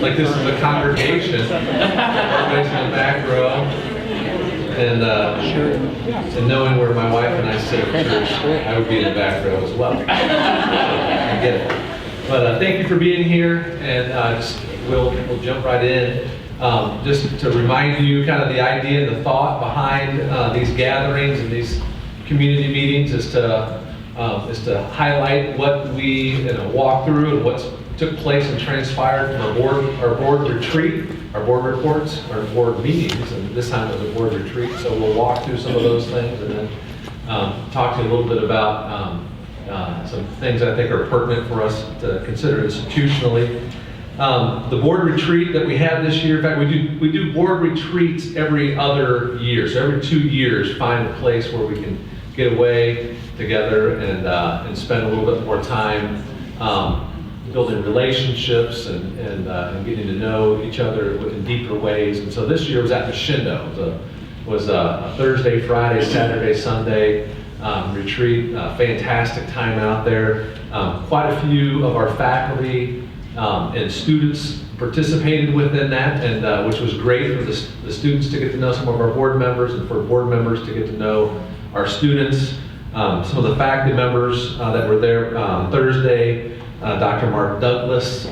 like this is a congregation. Everybody's in the back row. And knowing where my wife and I sit at church, I would be in the back row as well. I get it. But thank you for being here, and we'll jump right in. Just to remind you kind of the idea and the thought behind these gatherings and these community meetings is to highlight what we walk through and what took place and transpired from our board retreat, our board reports, our board meetings, and this time it was a board retreat. So we'll walk through some of those things and then talk to you a little bit about some things I think are pertinent for us to consider institutionally. The board retreat that we had this year, in fact, we do board retreats every other year. So every 2 years, find a place where we can get away together and spend a little bit more time building relationships and getting to know each other in deeper ways. And so this year was at the Shindo. It was a Thursday, Friday, Saturday, Sunday retreat. Fantastic time out there. Quite a few of our faculty and students participated within that, and which was great for the students to get to know some of our board members, and for board members to get to know our students. Some of the faculty members that were there Thursday, Dr. Mark Douglas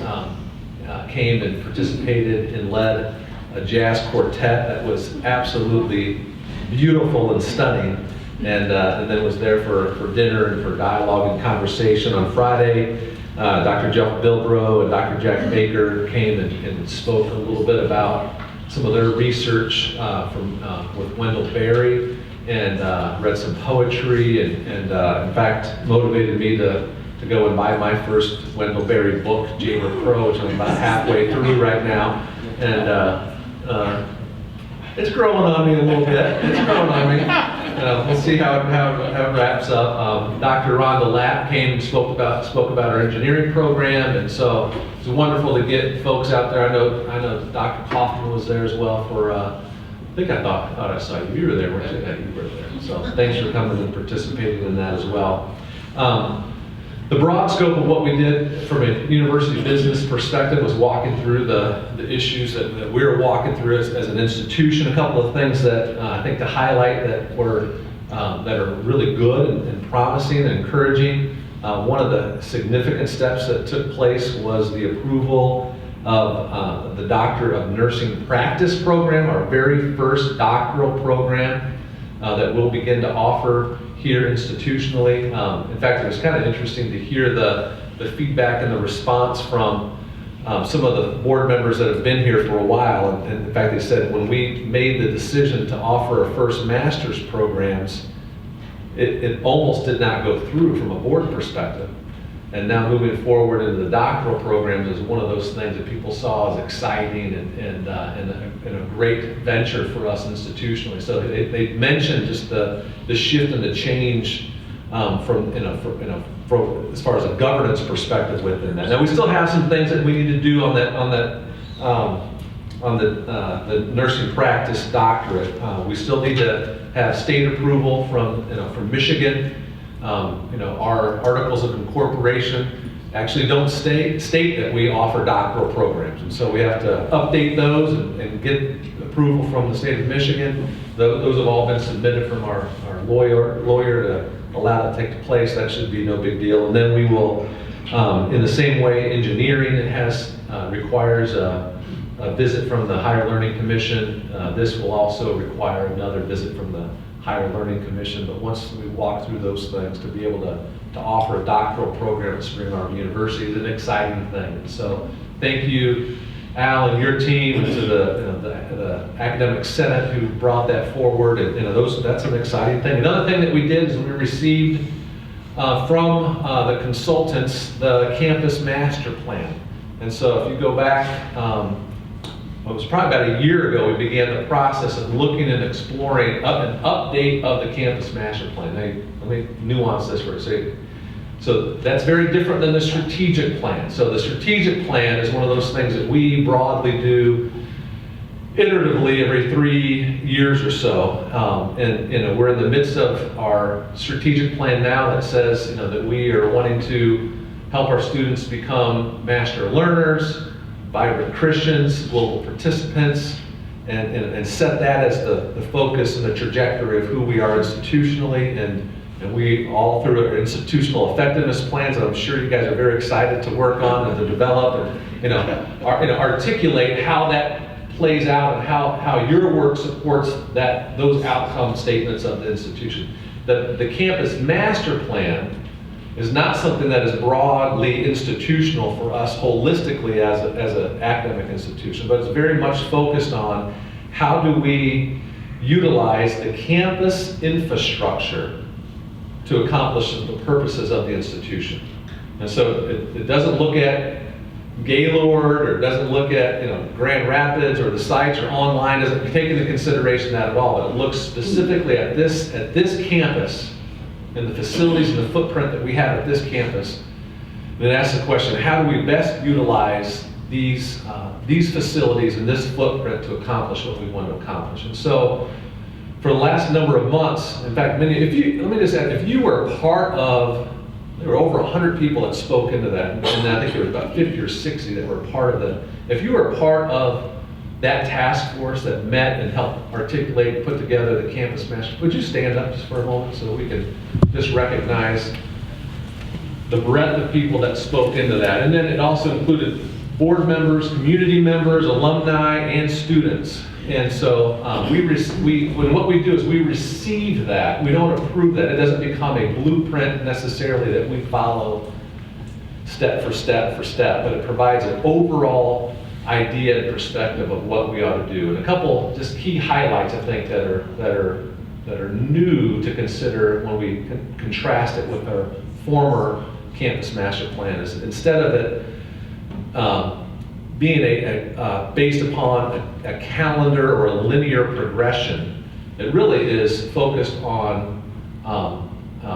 came and participated and led a jazz quartet that was absolutely beautiful and stunning, and then was there for dinner and for dialogue and conversation. On Friday, Dr. Jeff Bilbrough and Dr. Jack Baker came and spoke a little bit about some of their research with Wendell Berry, and read some poetry, and in fact motivated me to go and buy my first Wendell Berry book, Jamer Crow, which I'm about halfway through right now, and it's growing on me a little bit. It's growing on me. We'll see how it wraps up. Dr. Rhonda Lapp came and spoke about our engineering program, and so it's wonderful to get folks out there. I know Dr. Kaufman was there as well for. I thought I saw you. You were there, weren't you? Yeah, you were there. So thanks for coming and participating in that as well. The broad scope of what we did from a university business perspective was walking through the issues that we're walking through as an institution. A couple of things that I think to highlight that are really good and promising and encouraging. One of the significant steps that took place was the approval of the Doctor of Nursing Practice program, our very first doctoral program that we'll begin to offer here institutionally. In fact, it was kind of interesting to hear the feedback and the response from some of the board members that have been here for a while. And in fact, they said when we made the decision to offer our first master's programs, it almost did not go through from a board perspective. And now moving forward into the doctoral programs is one of those things that people saw as exciting and a great venture for us institutionally. So they mentioned just the shift and the change from as far as a governance perspective within that. Now we still have some things that we need to do on the nursing practice doctorate. We still need to have state approval from Michigan. Our articles of incorporation actually don't state that we offer doctoral programs, and so we have to update those and get approval from the state of Michigan. Those have all been submitted from our lawyer to allow that to take place. That should be no big deal. And then we will, in the same way, engineering requires a visit from the Higher Learning Commission. This will also require another visit from the Higher Learning Commission, but once we walk through those things, to be able to offer a doctoral program at Spring Arbor University is an exciting thing. And so thank you, Al, and your team, and to the Academic Senate who brought that forward, and that's an exciting thing. Another thing that we did is we received from the consultants the campus master plan. And so if you go back, it was probably about a year ago, we began the process of looking and exploring an update of the campus master plan. Let me nuance this for a second. So that's very different than the strategic plan. So the strategic plan is one of those things that we broadly do iteratively every 3 years or so. And we're in the midst of our strategic plan now that says that we are wanting to help our students become master learners, vibrant Christians, global participants, and set that as the focus and the trajectory of who we are institutionally, and we all through our institutional effectiveness plans that I'm sure you guys are very excited to work on and to develop and articulate how that plays out and how your work supports those outcome statements of the institution. The campus master plan is not something that is broadly institutional for us holistically as an academic institution, but it's very much focused on how do we utilize the campus infrastructure to accomplish the purposes of the institution. And so it doesn't look at Gaylord, or it doesn't look at Grand Rapids, or the sites or online, doesn't take into consideration that at all. But it looks specifically at this campus and the facilities and the footprint that we have at this campus. And it asks the question, how do we best utilize these facilities and this footprint to accomplish what we want to accomplish? And so for the last number of months, in fact, let me just add, if you were a part of, there were over 100 people that spoke into that, and I think there was about 50 or 60 that were part of if you were a part of that task force that met and helped articulate and put together the campus master, would you stand up just for a moment so we can just recognize the breadth of people that spoke into that? And then it also included board members, community members, alumni, and students. And so what we do is we receive that. We don't approve that. It doesn't become a blueprint necessarily that we follow step for step, but it provides an overall idea and perspective of what we ought to do. And a couple just key highlights, I think, that are new to consider when we contrast it with our former campus master plan is, instead of it being based upon a calendar or a linear progression, it really is focused on,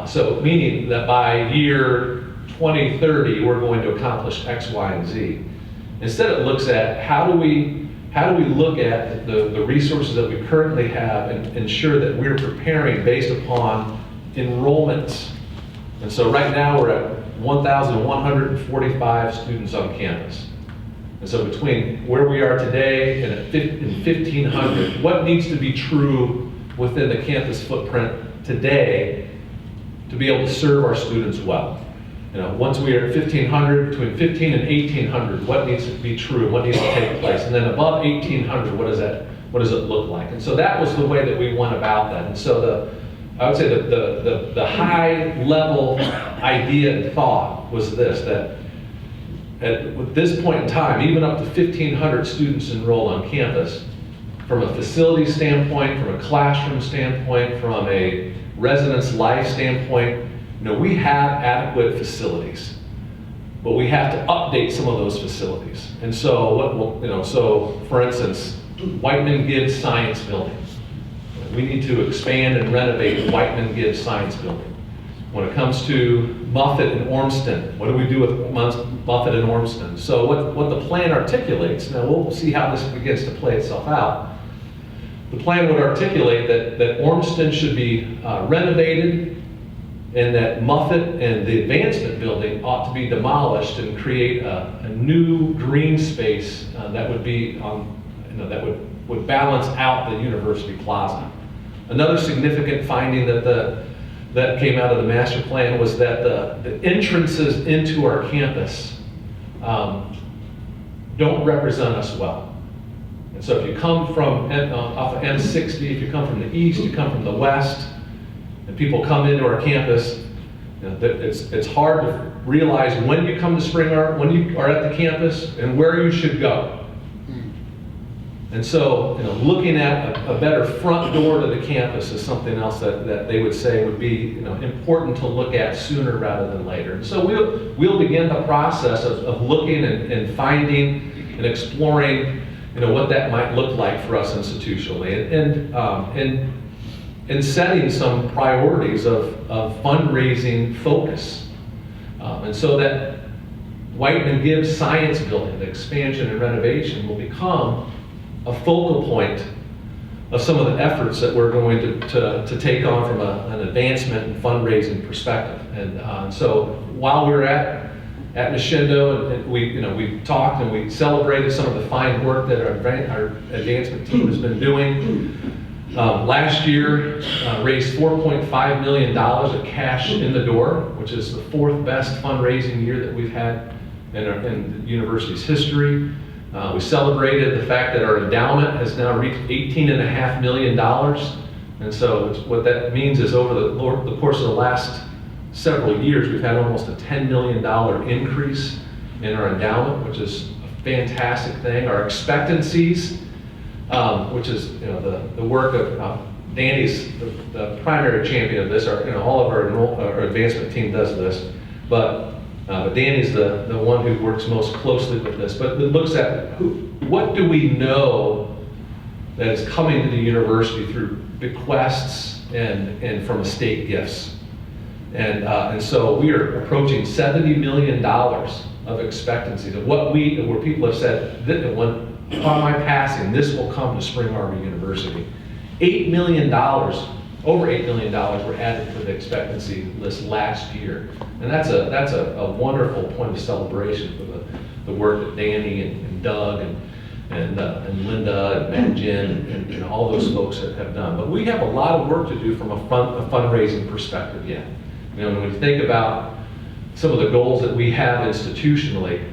so meaning that by year 2030, we're going to accomplish X, Y, and Z. Instead, it looks at how do we look at the resources that we currently have and ensure that we're preparing based upon enrollments. And so right now we're at 1,145 students on campus. And so between where we are today and 1,500, what needs to be true within the campus footprint today to be able to serve our students well? Once we are at 1,500, between 1,500 and 1,800, what needs to be true? What needs to take place? And then above 1,800, what does it look like? And so that was the way that we went about that. And so I would say the high level idea and thought was this, that at this point in time, even up to 1,500 students enrolled on campus, from a facility standpoint, from a classroom standpoint, from a residence life standpoint, we have adequate facilities, but we have to update some of those facilities. And so, so for instance, Whiteman Gibbs Science Building. We need to expand and renovate Whiteman Gibbs Science Building. When it comes to Muffet and Ormston, what do we do with Muffet and Ormston? So what the plan articulates, now we'll see how this begins to play itself out. The plan would articulate that Ormston should be renovated, and that Muffet and the advancement building ought to be demolished and create a new green space that would be that would balance out the University Plaza. Another significant finding that came out of the master plan was that the entrances into our campus don't represent us well. And so if you come from off of M60, if you come from the east, you come from the west, and people come into our campus, it's hard to realize when you come to Spring Art, when you are at the campus, and where you should go. And so, looking at a better front door to the campus is something else that they would say would be, important to look at sooner rather than later. And so we'll begin the process of looking and finding and exploring, what that might look like for us institutionally, and setting some priorities of fundraising focus. And so that Whiteman Gibbs Science Building, the expansion and renovation, will become a focal point of some of the efforts that we're going to take on from an advancement and fundraising perspective. And so while we're at at Nascindo, and we talked and we celebrated some of the fine work that our advancement team has been doing. Last year, raised $4.5 million of cash in the door, which is the 4th best fundraising year that we've had in the university's history. We celebrated the fact that our endowment has now reached $18.5 million. And so what that means is over the course of the last several years, we've had almost a $10 million increase in our endowment, which is a fantastic thing. Our expectancies, which is the work of Danny's the primary champion of this. All of our advancement team does this, but Danny's the one who works most closely with this. But it looks at what do we know that is coming to the university through bequests and from estate gifts. And so we are approaching $70 million of expectancies of where people have said, upon my passing, this will come to Spring Arbor University. $8 million, over $8 million were added to the expectancy list last year. And that's a wonderful point of celebration for the work that Danny and Doug and Linda and Matt Jen and all those folks have done. But we have a lot of work to do from a fundraising perspective yet. When we think about some of the goals that we have institutionally,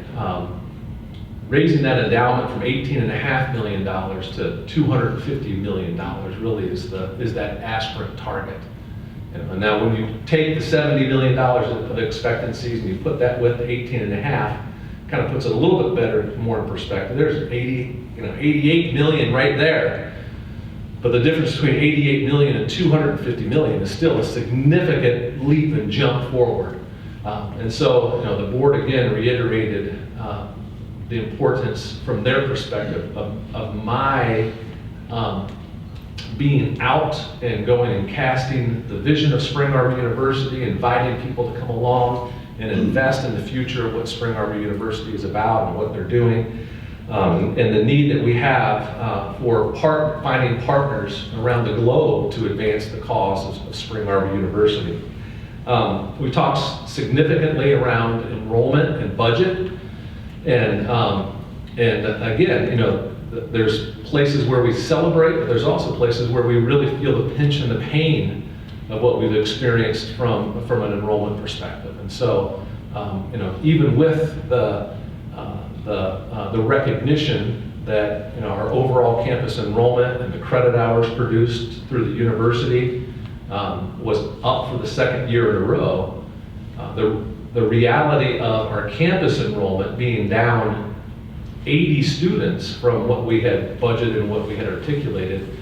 raising that endowment from $18.5 million to $250 million really is that aspirant target. And now when you take the $70 million of expectancies and you put that with the 18.5, kind of puts it a little bit better, more in perspective. There's 88 million right there. But the difference between 88 million and 250 million is still a significant leap and jump forward. And so, the board again reiterated the importance from their perspective of my being out and going and casting the vision of Spring Arbor University, inviting people to come along and invest in the future of what Spring Arbor University is about and what they're doing. And the need that we have for finding partners around the globe to advance the cause of Spring Arbor University. We talked significantly around enrollment and budget, and again, there's places where we celebrate, but there's also places where we really feel the pinch and the pain of what we've experienced from an enrollment perspective. And so, even with the recognition that our overall campus enrollment and the credit hours produced through the university was up for the 2nd year in a row, the reality of our campus enrollment being down 80 students from what we had budgeted and what we had articulated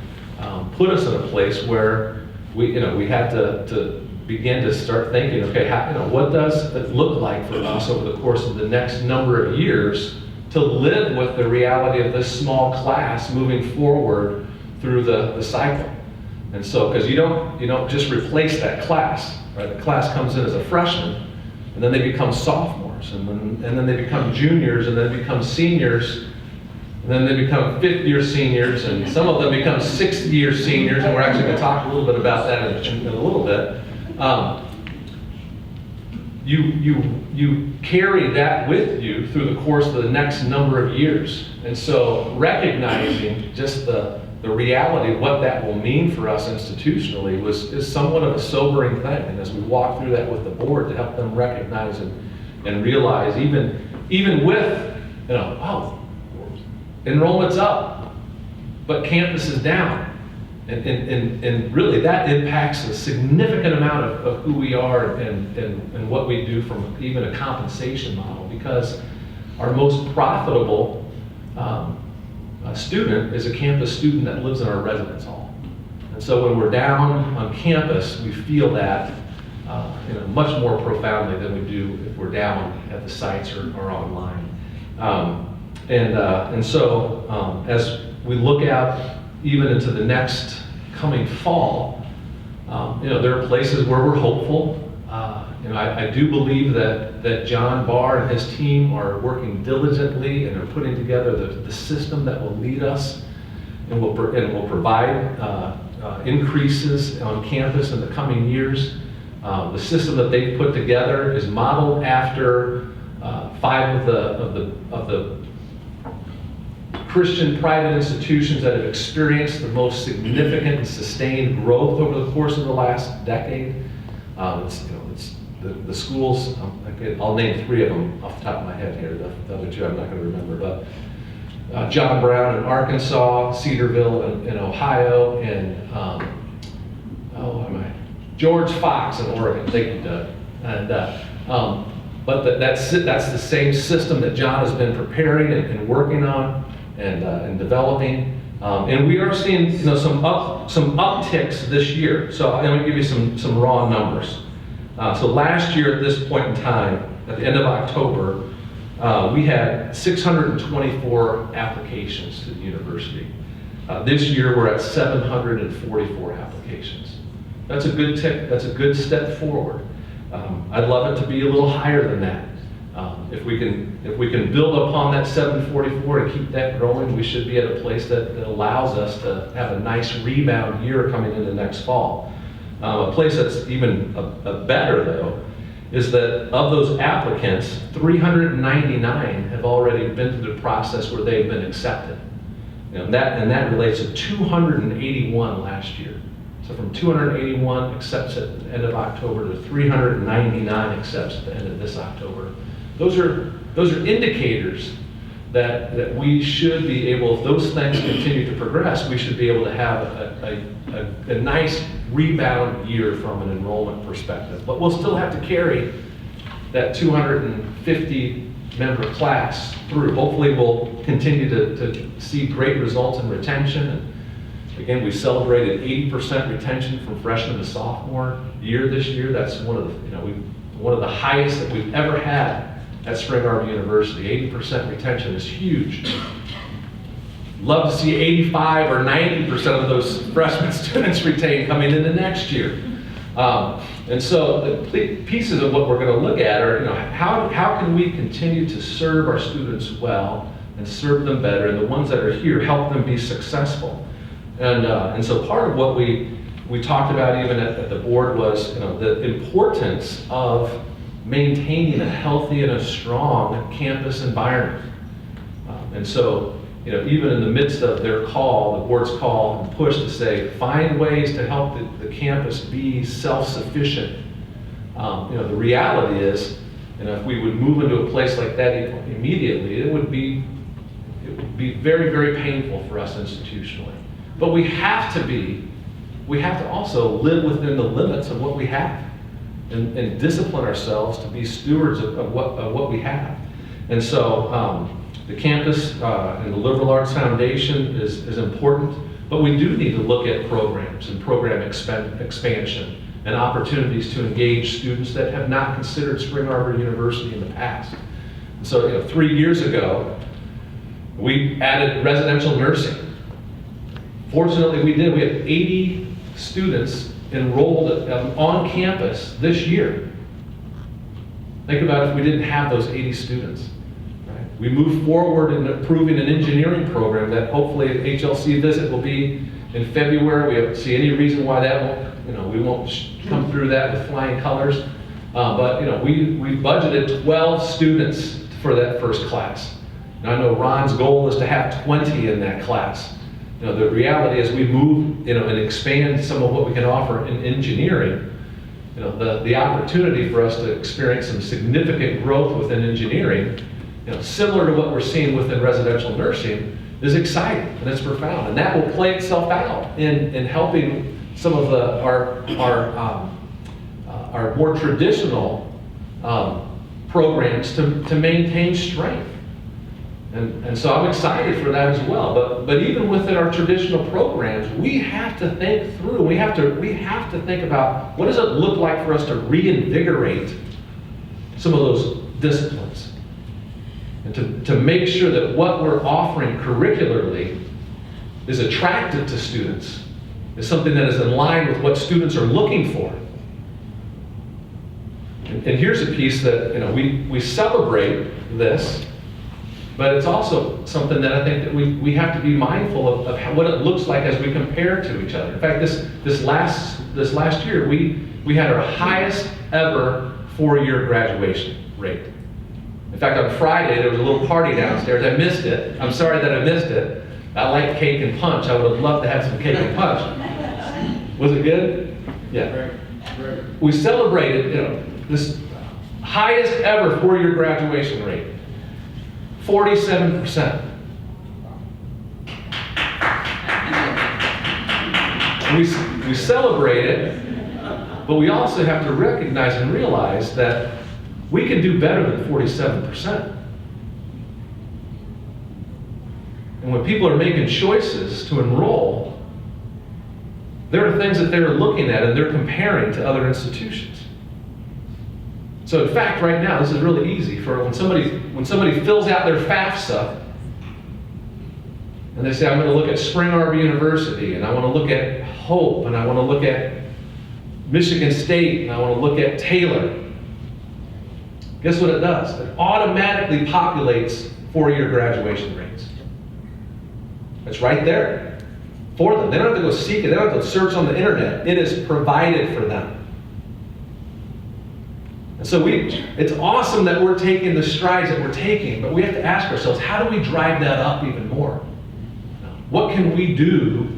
put us in a place where we had to begin to start thinking, okay, what does it look like for us over the course of the next number of years to live with the reality of this small class moving forward through the cycle? And so, because you don't just replace that class, right? The class comes in as a freshman, and then they become sophomores, and then they become juniors, and then they become seniors, and then they become 5th-year seniors, and some of them become 6th-year seniors, and we're actually going to talk a little bit about that in a little bit. You carry that with you through the course of the next number of years. And so recognizing just the reality of what that will mean for us institutionally is somewhat of a sobering thing. And as we walk through that with the board to help them recognize and realize, even with, enrollment's up, but campus is down. And really that impacts a significant amount of who we are and what we do from even a compensation model, because our most profitable student is a campus student that lives in our residence hall. And so when we're down on campus, we feel that much more profoundly than we do if we're down at the sites or online. And so as we look out even into the next coming fall, there are places where we're hopeful. I do believe that John Barr and his team are working diligently and are putting together the system that will lead us and will provide increases on campus in the coming years. The system that they've put together is modeled after 5 of the Christian private institutions that have experienced the most significant and sustained growth over the course of the last decade. It's the schools, I'll name 3 of them off the top of my head here. The other 2 I'm not going to remember, but John Brown in Arkansas, Cedarville in Ohio, and George Fox in Oregon. Thank you, Doug. And but that's the same system that John has been preparing and working on and developing. And we are seeing some upticks this year. So I'm going to give you some raw numbers. So last year at this point in time, at the end of October, we had 624 applications to the university. This year we're at 744 applications. That's a good tick. That's a good step forward. I'd love it to be a little higher than that. If we can build upon that 744 and keep that growing, we should be at a place that allows us to have a nice rebound year coming into next fall. A place that's even better, though, is that of those applicants, 399 have already been through the process where they've been accepted. And that relates to 281 last year. So from 281 accepts at the end of October to 399 accepts at the end of this October. Those are indicators that we should be able, if those things continue to progress, we should be able to have a nice rebound year from an enrollment perspective. But we'll still have to carry that 250 member class through. Hopefully we'll continue to see great results in retention. And again, we celebrated 80% retention from freshman to sophomore year this year. That's one of the highest that we've ever had at Spring Arbor University. 80% retention is huge. Love to see 85 or 90% of those freshman students retained coming into next year. And so the pieces of what we're going to look at are, how can we continue to serve our students well and serve them better, and the ones that are here, help them be successful. And so part of what we talked about even at the board was the importance of maintaining a healthy and a strong campus environment. And so, even in the midst of their call, the board's call and push to say, find ways to help the campus be self-sufficient. The reality is, if we would move into a place like that immediately, it would be very, very painful for us institutionally. But we have to also live within the limits of what we have and discipline ourselves to be stewards of what we have. And so the campus and the Liberal Arts Foundation is important, but we do need to look at programs and program expansion and opportunities to engage students that have not considered Spring Arbor University in the past. And so 3 years ago, we added residential nursing. Fortunately, we did. We have 80 students enrolled on campus this year. Think about if we didn't have those 80 students. Right? We moved forward in approving an engineering program that hopefully an HLC visit will be in February. We don't see any reason why that won't, we won't come through that with flying colors. But we budgeted 12 students for that first class. Now I know Ron's goal is to have 20 in that class. The reality is we move, and expand some of what we can offer in engineering. The opportunity for us to experience some significant growth within engineering, similar to what we're seeing within residential nursing, is exciting and it's profound, and that will play itself out in helping some of our more traditional programs to maintain strength. And so I'm excited for that as well. But even within our traditional programs, we have to think through. We have to think about what does it look like for us to reinvigorate some of those disciplines, and to make sure that what we're offering curricularly is attractive to students, is something that is in line with what students are looking for. And here's a piece that we celebrate this. But it's also something that I think that we have to be mindful of what it looks like as we compare to each other. In fact, this last year, we had our highest ever 4-year graduation rate. In fact, on Friday, there was a little party downstairs. I missed it. I'm sorry that I missed it. I like cake and punch. I would have loved to have some cake and punch. Was it good? Yeah. We celebrated, this highest ever 4-year graduation rate, 47%. We celebrate it, but we also have to recognize and realize that we can do better than 47%. And when people are making choices to enroll, there are things that they're looking at and they're comparing to other institutions. So in fact, right now, this is really easy for when somebody fills out their FAFSA and they say, I'm going to look at Spring Arbor University, and I want to look at Hope, and I want to look at Michigan State, and I want to look at Taylor. Guess what it does? It automatically populates 4-year graduation rates. It's right there for them. They don't have to go seek it. They don't have to search on the internet. It is provided for them. And so it's awesome that we're taking the strides that we're taking, but we have to ask ourselves, how do we drive that up even more? What can we do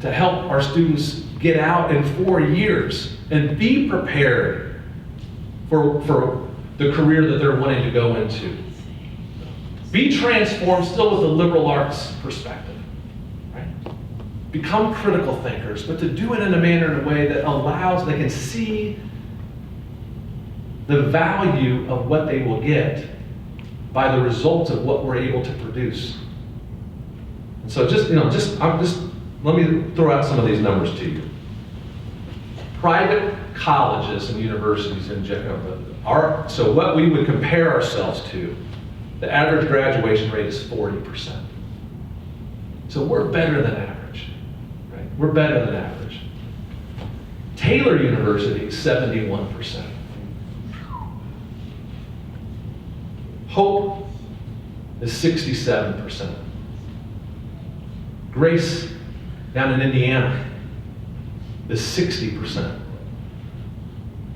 to help our students get out in 4 years and be prepared for the career that they're wanting to go into? Be transformed still with a liberal arts perspective, right? Become critical thinkers, but to do it in a manner, in a way that allows, they can see the value of what they will get by the results of what we're able to produce. And so let me throw out some of these numbers to you. Private colleges and universities in general, so what we would compare ourselves to, the average graduation rate is 40%. So we're better than average, right? We're better than average. Taylor University, 71%. Hope is 67%. Grace down in Indiana is 60%.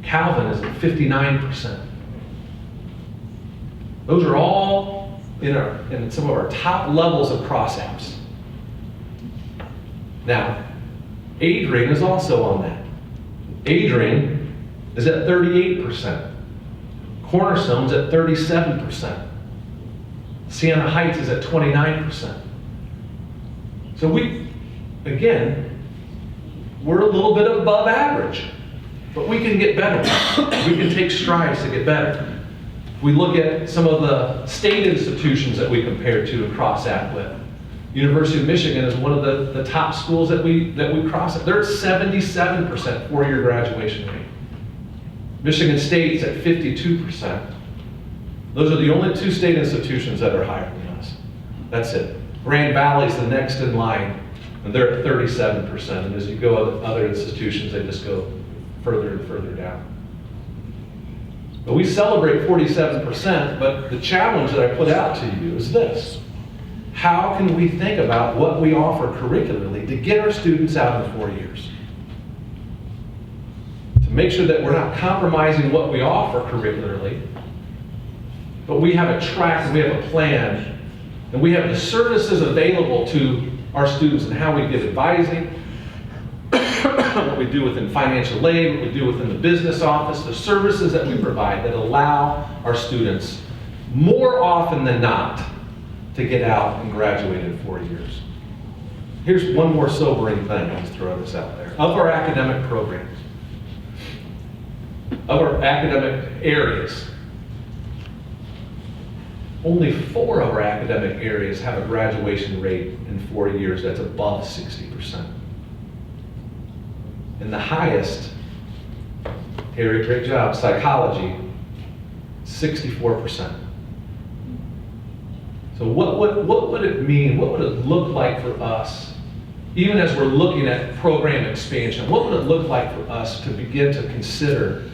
Calvin is at 59%. Those are all in some of our top levels of cross-apps. Now, Adrian is also on that. Adrian is at 38%. Cornerstone's at 37%. Siena Heights is at 29%. So we're a little bit above average, but we can get better. We can take strides to get better. We look at some of the state institutions that we compare to and cross-app with. University of Michigan is one of the top schools that we cross-app. They're at 77% 4-year graduation rate. Michigan State's at 52%. Those are the only 2 state institutions that are higher than us. That's it. Grand Valley's the next in line, and they're at 37%. And as you go to other institutions, they just go further and further down. But we celebrate 47%, but the challenge that I put out to you is this. How can we think about what we offer curricularly to get our students out in 4 years? To make sure that we're not compromising what we offer curricularly, but we have a track and we have a plan, and we have the services available to our students and how we give advising, what we do within financial aid, what we do within the business office, the services that we provide that allow our students more often than not to get out and graduate in 4 years. Here's one more sobering thing, I'll just throw this out there. Of our academic programs, of our academic areas, only 4 of our academic areas have a graduation rate in 4 years that's above 60%. And the highest, Harry, great job, psychology, 64%. So what would it mean? What would it look like for us, even as we're looking at program expansion? What would it look like for us to begin to consider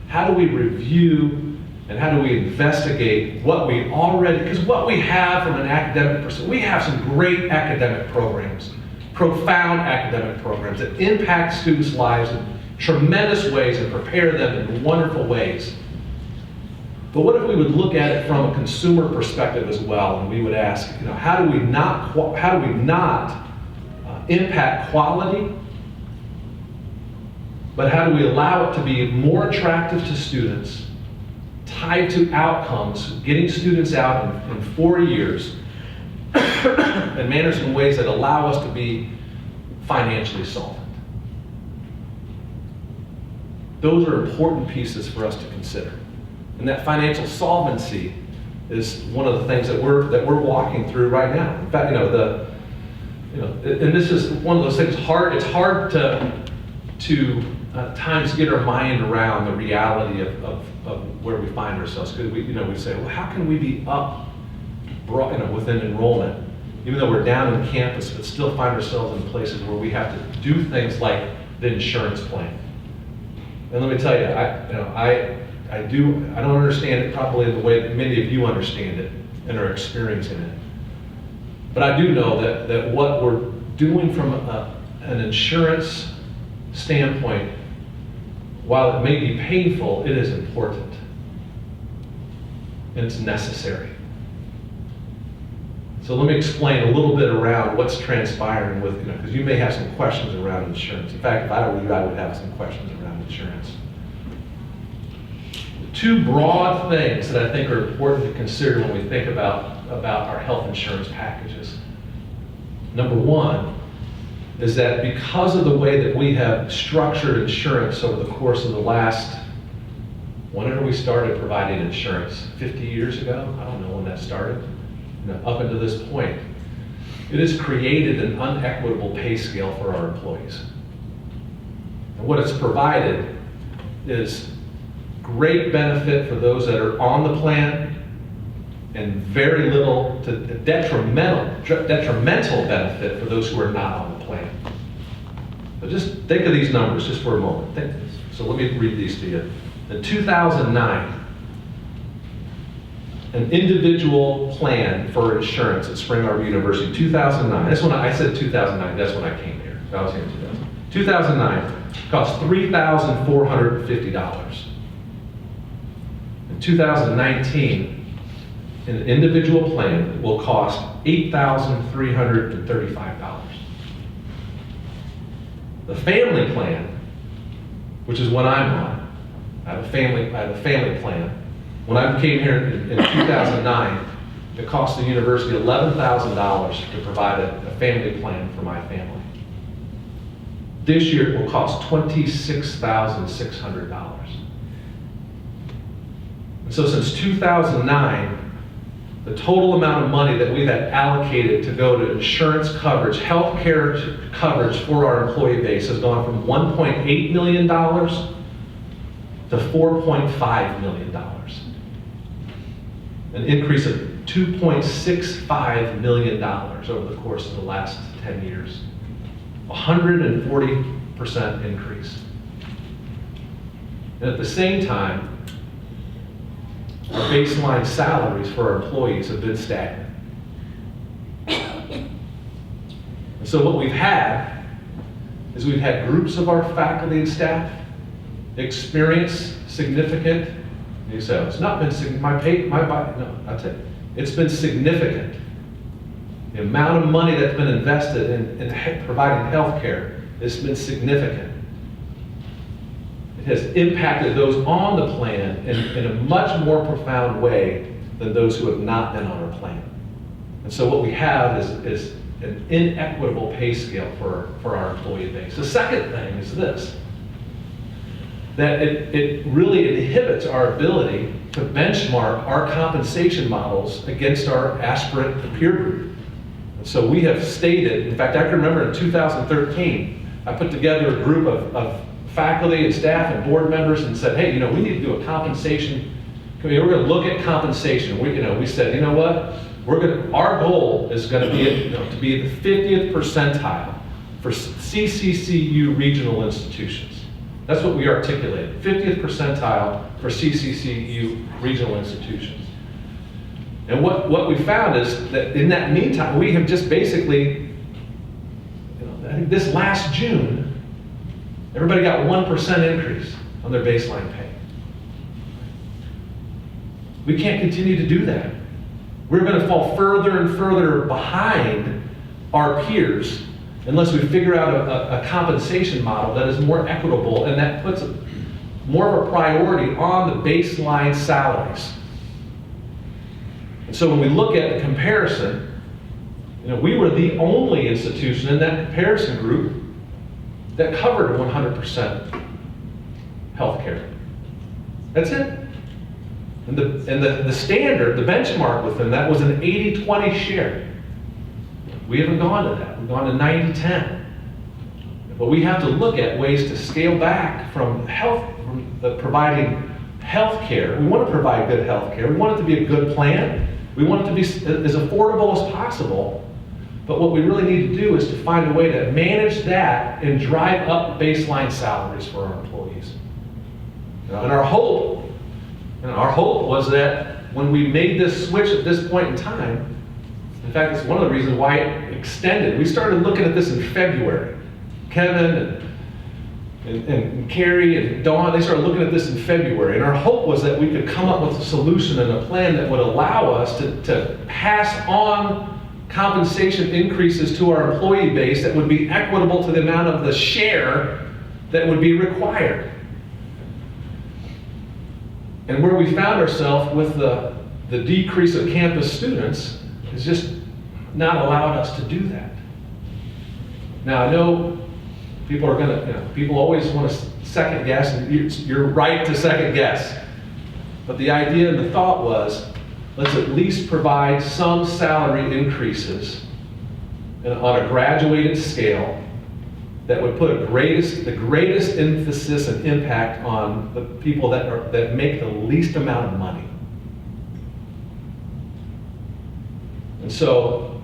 how do we review and how do we investigate what we already, because what we have from an academic perspective, we have some great academic programs, profound academic programs that impact students' lives in tremendous ways and prepare them in wonderful ways. But what if we would look at it from a consumer perspective as well, and we would ask, how do we not impact quality, but how do we allow it to be more attractive to students, tied to outcomes, getting students out in 4 years, and managed in ways that allow us to be financially solvent? Those are important pieces for us to consider. And that financial solvency is one of the things that we're walking through right now. In fact, and this is one of those things. It's hard to at times get our mind around the reality of where we find ourselves, because we say, well, how can we be up within enrollment, even though we're down in campus, but still find ourselves in places where we have to do things like the insurance plan. And let me tell you, I don't understand it probably in the way that many of you understand it and are experiencing it. But I do know that what we're doing from an insurance standpoint, while it may be painful, it is important. And it's necessary. So let me explain a little bit around what's transpiring with, because you may have some questions around insurance. In fact, if I were you, I would have some questions around insurance. Two broad things that I think are important to consider when we think about our health insurance packages. Number one is that because of the way that we have structured insurance over the course of the last, whenever we started providing insurance, 50 years ago? I don't know when that started. Up until this point, it has created an unequitable pay scale for our employees. And what it's provided is great benefit for those that are on the plan, and very little to detrimental benefit for those who are not on the plan. But just think of these numbers just for a moment. So let me read these to you. In 2009, an individual plan for insurance at Spring Arbor University, 2009. That's when I said 2009, that's when I came here. I was here in 2000. 2009 cost $3,450. In 2019, an individual plan will cost $8,335. The family plan, which is what I'm on, I have a family plan. When I came here in 2009, it cost the university $11,000 to provide a family plan for my family. This year it will cost $26,600. And so since 2009, the total amount of money that we've had allocated to go to insurance coverage, health care coverage for our employee base has gone from $1.8 million to $4.5 million. An increase of $2.65 million over the course of the last 10 years. 140% increase. And at the same time, our baseline salaries for our employees have been stagnant. And so what we've had is we've had groups of our faculty and staff experience significant, you say, it's not been, no, I'll tell you, it's been significant. The amount of money that's been invested in providing health care has been significant. It has impacted those on the plan in a much more profound way than those who have not been on our plan. And so what we have is an inequitable pay scale for our employee base. The second thing is this, that it really inhibits our ability to benchmark our compensation models against our aspirant peer group. And so we have stated, in fact, I can remember in 2013, I put together a group of faculty and staff and board members and said, hey, we need to do a compensation committee. We're going to look at compensation. We said, you know what? Our goal is going to be to be at the 50th percentile for CCCU regional institutions. That's what we articulated, 50th percentile for CCCU regional institutions. And what we found is that in that meantime, we have just basically, I think this last June, everybody got 1% increase on their baseline pay. We can't continue to do that. We're going to fall further and further behind our peers unless we figure out a compensation model that is more equitable and that puts more of a priority on the baseline salaries. And so when we look at the comparison, we were the only institution in that comparison group that covered 100% health care. That's it. And the standard, the benchmark within that was an 80-20 share. We haven't gone to that. We've gone to 90-10. But we have to look at ways to scale back from providing health care. We want to provide good health care. We want it to be a good plan. We want it to be as affordable as possible. But what we really need to do is to find a way to manage that and drive up baseline salaries for our employees. And our hope was that when we made this switch at this point in time, in fact, it's one of the reasons why it extended. We started looking at this in February. Kevin and Carrie and Dawn, they started looking at this in February. And our hope was that we could come up with a solution and a plan that would allow us to pass on compensation increases to our employee base that would be equitable to the amount of the share that would be required. And where we found ourselves with the decrease of campus students is just not allowed us to do that. Now I know people are people always want to second guess, and you're right to second guess. But the idea and the thought was, let's at least provide some salary increases on a graduated scale that would put the greatest emphasis and impact on the people that make the least amount of money. And so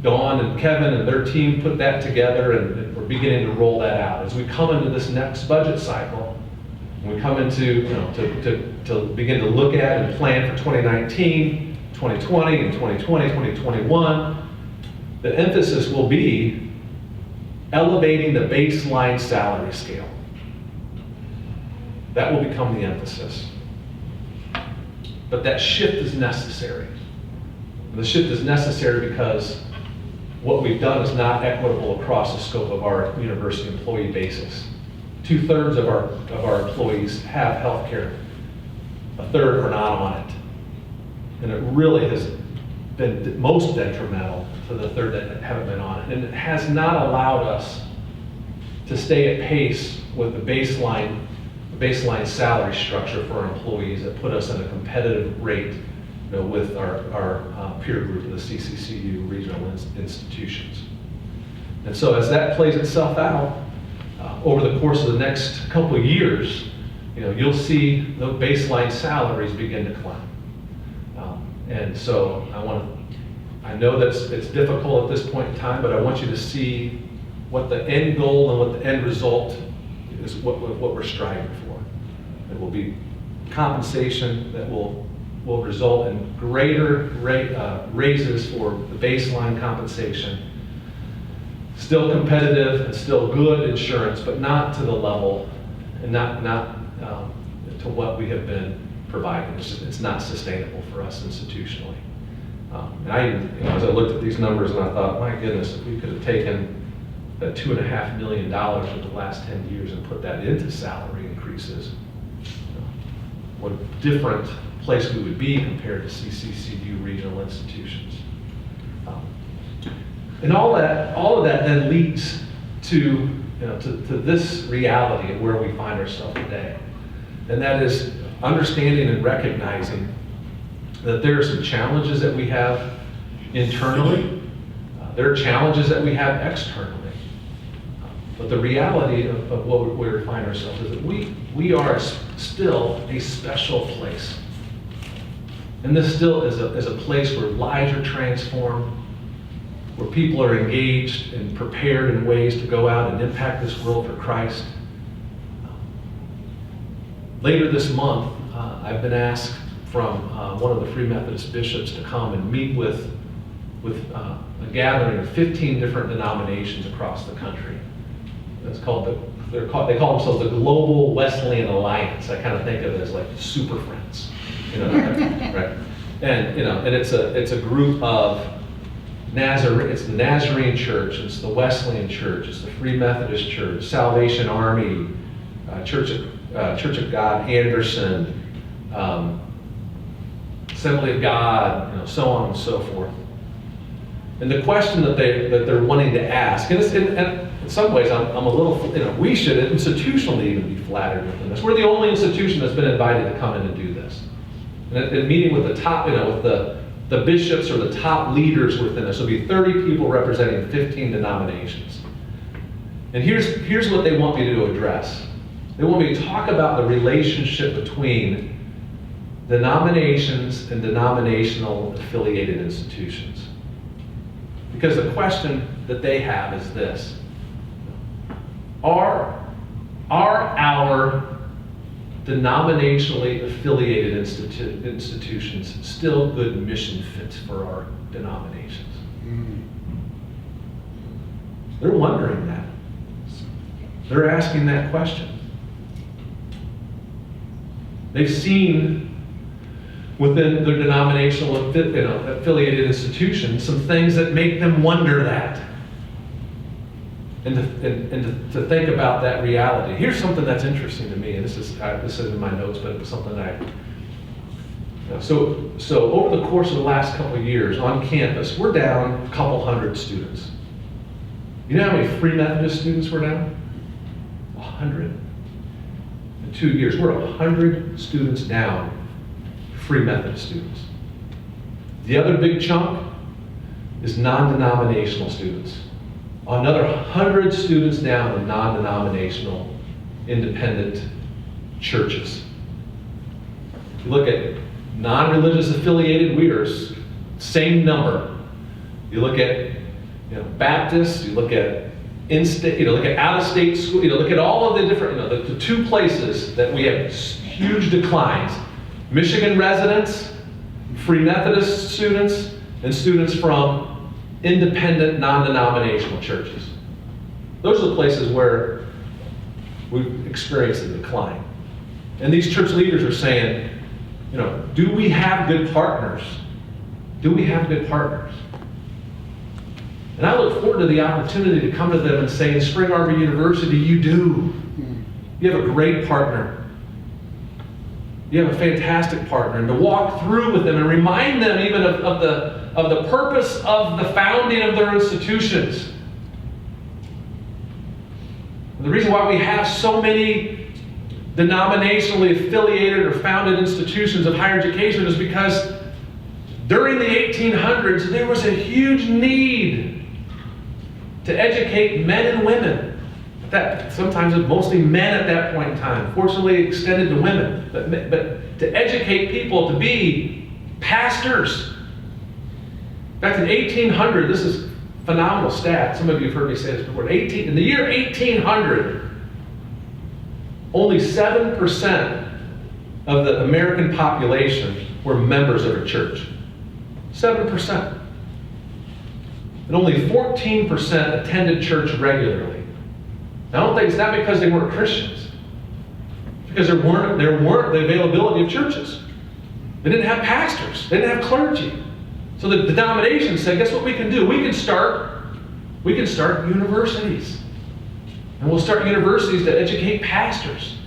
Dawn and Kevin and their team put that together, and we're beginning to roll that out. As we come into this next budget cycle, and we come into, to begin to look at and plan for 2019, 2020, and 2020, 2021, the emphasis will be elevating the baseline salary scale. That will become the emphasis. But that shift is necessary. The shift is necessary because what we've done is not equitable across the scope of our university employee basis. 2/3 of our employees have health care. 1/3 are not on it. And it really has been most detrimental to the 1/3 that haven't been on it. And it has not allowed us to stay at pace with the baseline salary structure for our employees that put us at a competitive rate with our peer group of the CCCU regional institutions. And so as that plays itself out, over the course of the next couple of years, you'll see the baseline salaries begin to climb. And so I know that it's difficult at this point in time, but I want you to see what the end goal and what the end result is, what we're striving for. It will be compensation that will result in greater raises for the baseline compensation. Still competitive and still good insurance, but not to the level and not to what we have been providing. It's not sustainable for us institutionally. And I even, as I looked at these numbers, and I thought, my goodness, if we could have taken that $2.5 million over the last 10 years and put that into salary increases, what a different place we would be compared to CCCU regional institutions. And all of that then leads to this reality of where we find ourselves today. And that is understanding and recognizing that there are some challenges that we have internally. There are challenges that we have externally. But the reality of where we find ourselves is that we are still a special place. And this still is a place where lives are transformed, where people are engaged and prepared in ways to go out and impact this world for Christ. Later this month, I've been asked from one of the Free Methodist bishops to come and meet with a gathering of 15 different denominations across the country. It's called they call themselves the Global Wesleyan Alliance. I kind of think of it as like super friends. Right? And and it's a group of it's the Nazarene Church, it's the Wesleyan Church, it's the Free Methodist Church, Salvation Army, Church of God, Anderson, Assembly of God, so on and so forth. And the question that they're wanting to ask, and in some ways I'm a little, we should institutionally even be flattered within this. We're the only institution that's been invited to come in and do this. And meeting with the top, with the bishops or the top leaders within this. There'll be 30 people representing 15 denominations. And here's what they want me to address. They want me to talk about the relationship between denominations and denominational affiliated institutions. Because the question that they have is this: Are our denominationally affiliated institutions still good mission fits for our denominations? They're wondering that. They're asking that question. They've seen within their denominational affiliated institutions some things that make them wonder that. And to think about that reality. Here's something that's interesting to me, and this is in my notes, but it was something so over the course of the last couple of years on campus, we're down a couple hundred students. You know how many Free Methodist students we're down? 100. In 2 years, we're 100 students down, Free Methodist students. The other big chunk is non-denominational students. Another 100 students down in non-denominational independent churches. You look at non-religious affiliated, we are same number. You look at Baptists, you look at in-state, look at out-of-state school, look at all of the different, the two places that we have huge declines. Michigan residents, Free Methodist students, and students from independent, non-denominational churches. Those are the places where we've experienced a decline. And these church leaders are saying, do we have good partners? Do we have good partners? And I look forward to the opportunity to come to them and say, in Spring Arbor University, you do. You have a great partner. You have a fantastic partner. And to walk through with them and remind them even of the purpose of the founding of their institutions. The reason why we have so many denominationally affiliated or founded institutions of higher education is because during the 1800s, there was a huge need to educate men and women. That sometimes it was mostly men at that point in time. Fortunately, it extended to women. But to educate people to be pastors. In fact, in 1800, this is a phenomenal stat. Some of you have heard me say this before. In the year 1800, only 7% of the American population were members of a church. 7%. And only 14% attended church regularly. Now, I don't think it's not because they weren't Christians. It's because there weren't the availability of churches. They didn't have pastors. They didn't have clergy. So the denomination said, guess what we can do? We can start universities. And we'll start universities to educate pastors.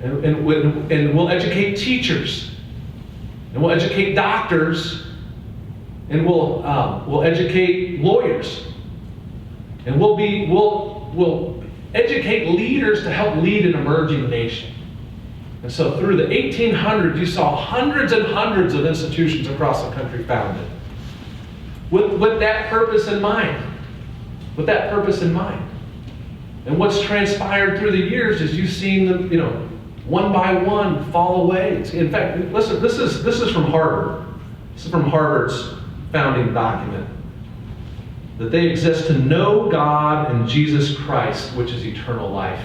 And we'll educate teachers. And we'll educate doctors. And we'll educate lawyers. And we'll educate leaders to help lead an emerging nation. And so through the 1800s, you saw hundreds and hundreds of institutions across the country founded. With that purpose in mind. With that purpose in mind. And what's transpired through the years is you've seen them, one by one fall away. In fact, listen, this is from Harvard. This is from Harvard's founding document. That they exist to know God and Jesus Christ, which is eternal life.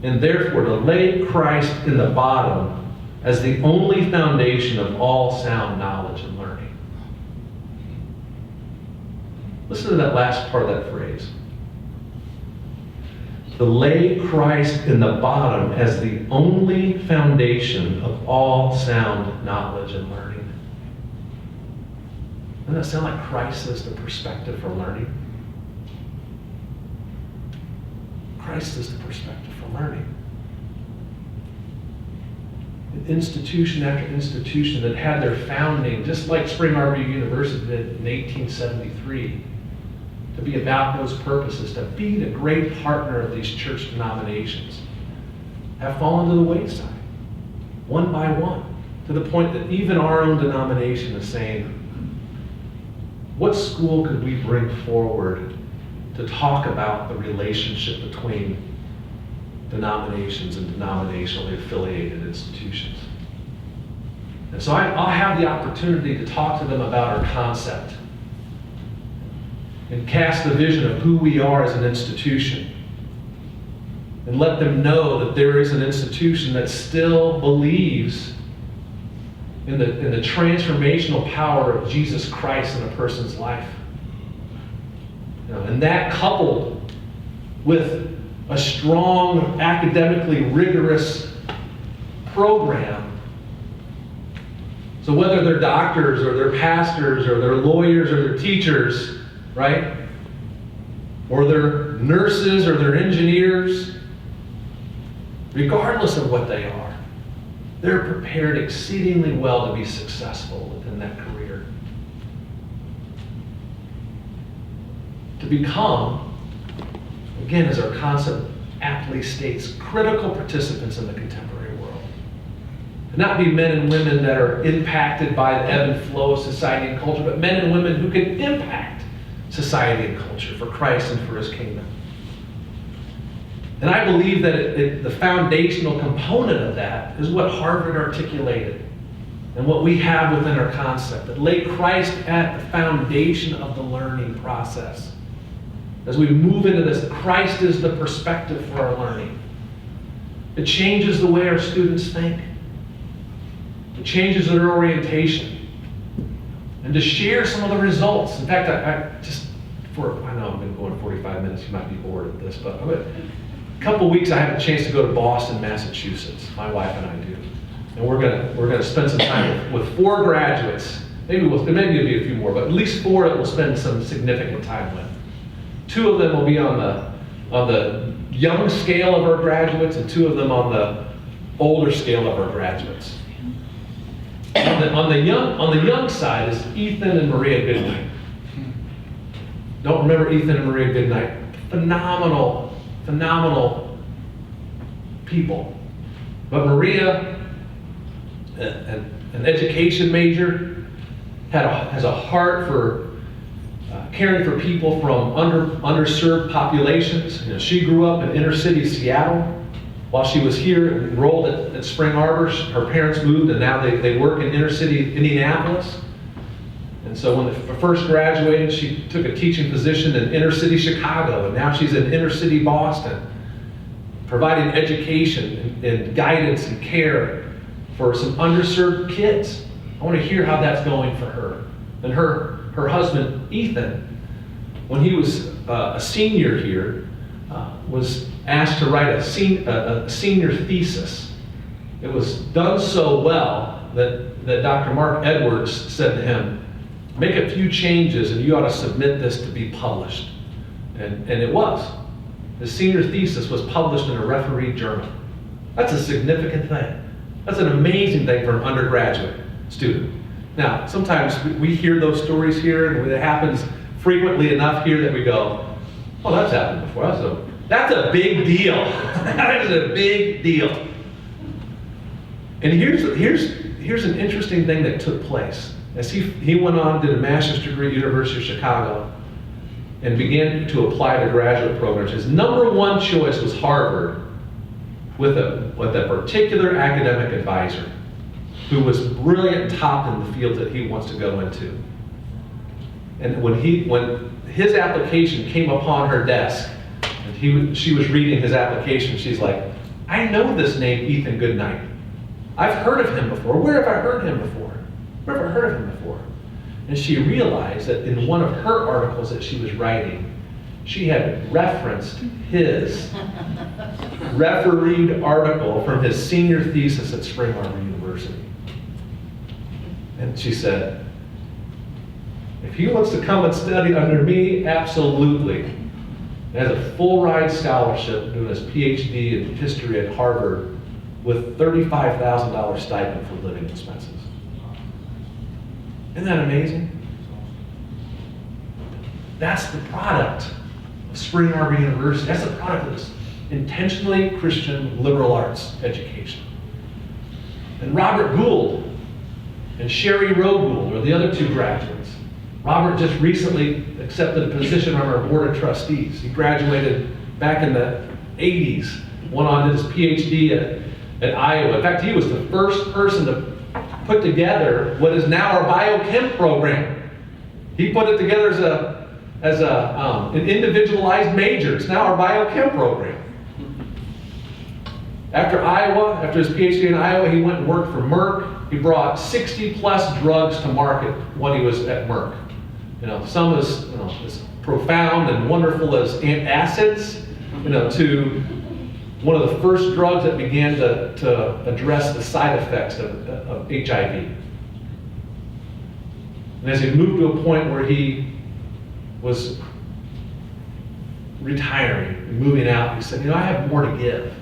And therefore to lay Christ in the bottom as the only foundation of all sound knowledge and learning. Listen to that last part of that phrase. to lay Christ in the bottom as the only foundation of all sound knowledge and learning. Doesn't that sound like Christ is the perspective for learning? Christ is the perspective for learning. An institution after institution that had their founding, just like Spring Arbor University did in 1873, to be about those purposes, to be the great partner of these church denominations, have fallen to the wayside, one by one, to the point that even our own denomination is saying, what school could we bring forward to talk about the relationship between denominations and denominationally affiliated institutions? And so I'll have the opportunity to talk to them about our concept and cast the vision of who we are as an institution, and let them know that there is an institution that still believes in the transformational power of Jesus Christ in a person's life. And that, coupled with a strong, academically rigorous program. So whether they're doctors or they're pastors or they're lawyers or they're teachers, right? Or they're nurses or they're engineers, regardless of what they are, they're prepared exceedingly well to be successful within that career. To become, again, as our concept aptly states, critical participants in the contemporary world. To not be men and women that are impacted by the ebb and flow of society and culture, but men and women who can impact society and culture for Christ and for His kingdom. And I believe that the foundational component of that is what Harvard articulated and what we have within our concept, that lay Christ at the foundation of the learning process. As we move into this, Christ is the perspective for our learning. It changes the way our students think. It changes their orientation. And to share some of the results. In fact, I know I've been going 45 minutes, you might be bored of this, but a couple weeks I have a chance to go to Boston, Massachusetts. My wife and I do. And we're gonna spend some time with 4 graduates. Maybe it'll be a few more, but at least 4 that we'll spend some significant time with. 2 of them will be on the young scale of our graduates, and 2 of them on the older scale of our graduates. On the young side is Ethan and Maria Goodnight. Don't remember Ethan and Maria Goodnight. Phenomenal people. But Maria, an education major, has a heart for caring for people from underserved populations. She grew up in inner city Seattle. While she was here, enrolled at Spring Arbor, her parents moved, and now they work in inner city Indianapolis. And so when they first graduated, she took a teaching position in inner city Chicago, and now she's in inner city Boston, providing education and guidance and care for some underserved kids. I want to hear how that's going for her. And her husband, Ethan, when he was a senior here, was asked to write a senior thesis. It was done so well that Dr. Mark Edwards said to him, make a few changes and you ought to submit this to be published. And it was. The senior thesis was published in a refereed journal. That's a significant thing. That's an amazing thing for an undergraduate student. Now, sometimes we hear those stories here, and it happens frequently enough here that we go, oh, that's happened before. That's a big deal. That is a big deal. And here's an interesting thing that took place. As he went on, did a master's degree at the University of Chicago, and began to apply to graduate programs. His number one choice was Harvard, with a particular academic advisor who was brilliant and top in the field that he wants to go into. And when his application came upon her desk, and she was reading his application, she's like, I know this name, Ethan Goodnight. I've heard of him before. Where have I heard him before? Where have I heard of him before? And she realized that in one of her articles that she was writing, she had referenced his refereed article from his senior thesis at Spring Arbor University. And she said, if he wants to come and study under me, absolutely. He has a full ride scholarship doing his PhD in history at Harvard with $35,000 stipend for living expenses. Isn't that amazing? That's the product of Spring Arbor University. That's the product of this intentionally Christian liberal arts education. And Robert Gould and Sherry Rowe Gould are the other two graduates. Robert just recently accepted a position on our board of trustees. He graduated back in the 80s, went on to his PhD at Iowa. In fact, he was the first person to put together what is now our biochem program. He put it together as an individualized major. It's now our biochem program. After his PhD in Iowa, he went and worked for Merck. He brought 60 plus drugs to market when he was at Merck. Some as profound and wonderful as antacids, to one of the first drugs that began to address the side effects of HIV. And as he moved to a point where he was retiring, moving out, he said, I have more to give.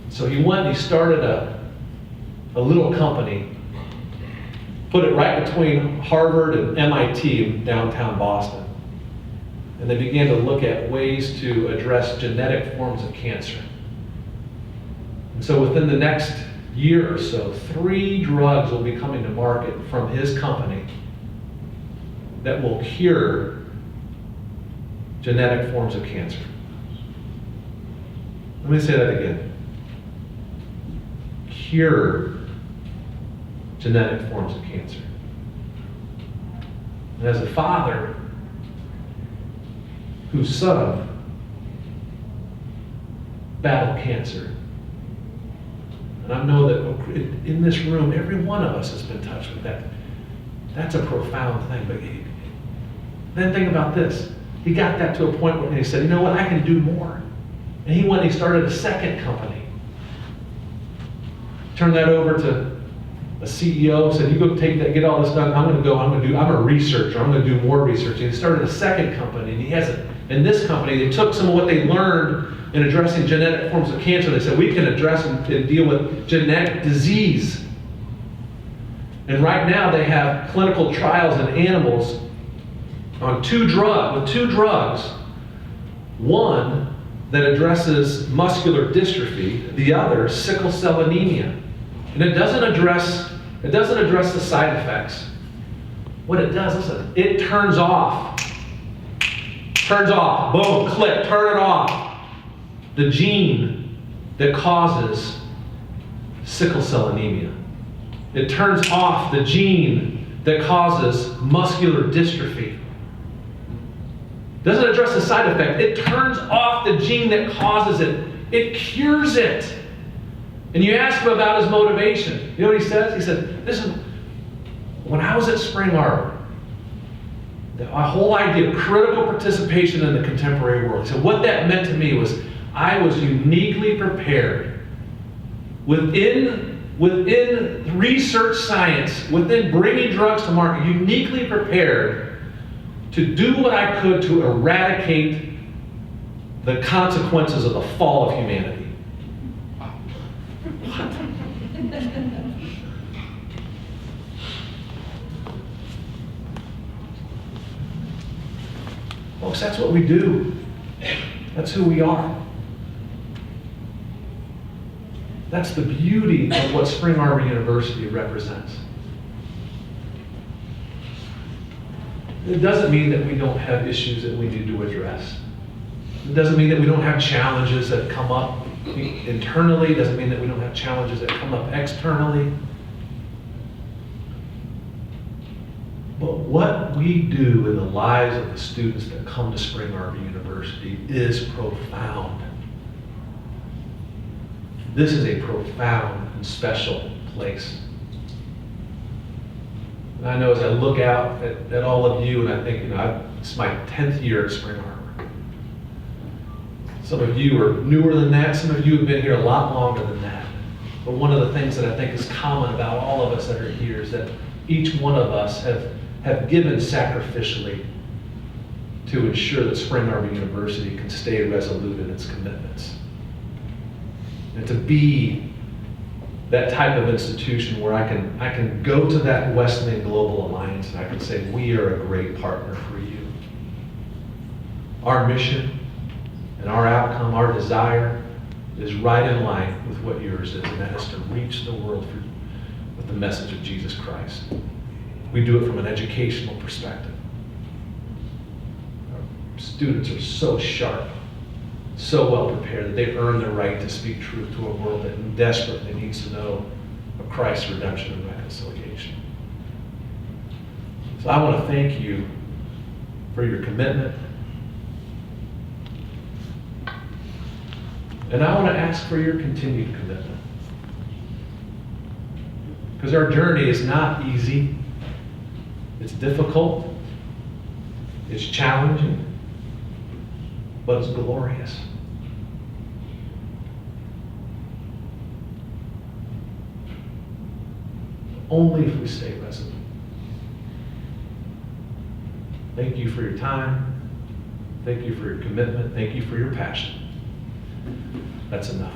So he went and he started a little company, put it right between Harvard and MIT in downtown Boston. And they began to look at ways to address genetic forms of cancer. And so within the next year or so, 3 drugs will be coming to market from his company that will cure genetic forms of cancer. Let me say that again. Cure genetic forms of cancer. And as a father whose son battled cancer, and I know that in this room, every one of us has been touched with that. That's a profound thing. But then think about this. He got that to a point where he said, you know what, I can do more. And he went and he started a second company. Turned that over to a CEO, said, you go take that, get all this done. I'm a researcher. I'm going to do more research. And he started a second company. And in this company, they took some of what they learned in addressing genetic forms of cancer. They said, we can address and deal with genetic disease. And right now they have clinical trials in animals on 2 drugs. One that addresses muscular dystrophy, the other sickle cell anemia. And it doesn't address the side effects. What it does is it turns off, boom, click, turn it off, the gene that causes sickle cell anemia. It turns off the gene that causes muscular dystrophy. Doesn't address the side effect. It turns off the gene that causes it. It cures it. And you ask him about his motivation. You know what he says? He said, listen, when I was at Spring Arbor, the whole idea of critical participation in the contemporary world, he said, what that meant to me was I was uniquely prepared within research science, within bringing drugs to market, uniquely prepared to do what I could to eradicate the consequences of the fall of humanity. What? Folks, that's what we do. That's who we are. That's the beauty of what Spring Arbor University represents. It doesn't mean that we don't have issues that we need to address. It doesn't mean that we don't have challenges that come up internally. It doesn't mean that we don't have challenges that come up externally. But what we do in the lives of the students that come to Spring Arbor University is profound. This is a profound and special place. And I know as I look out at all of you, and I think, it's my 10th year at Spring Arbor. Some of you are newer than that. Some of you have been here a lot longer than that. But one of the things that I think is common about all of us that are here is that each one of us have given sacrificially to ensure that Spring Arbor University can stay resolute in its commitments. And to be that type of institution where I can go to that Wesleyan Global Alliance and I can say, we are a great partner for you. Our mission and our outcome, our desire is right in line with what yours is, and that is to reach the world with the message of Jesus Christ. We do it from an educational perspective. Our students are so sharp, so well prepared that they earn the right to speak truth to a world that desperately needs to know of Christ's redemption and reconciliation. So I want to thank you for your commitment. And I want to ask for your continued commitment. Because our journey is not easy. It's difficult. It's challenging. But it's glorious. Only if we stay resolute. Thank you for your time. Thank you for your commitment. Thank you for your passion. That's enough.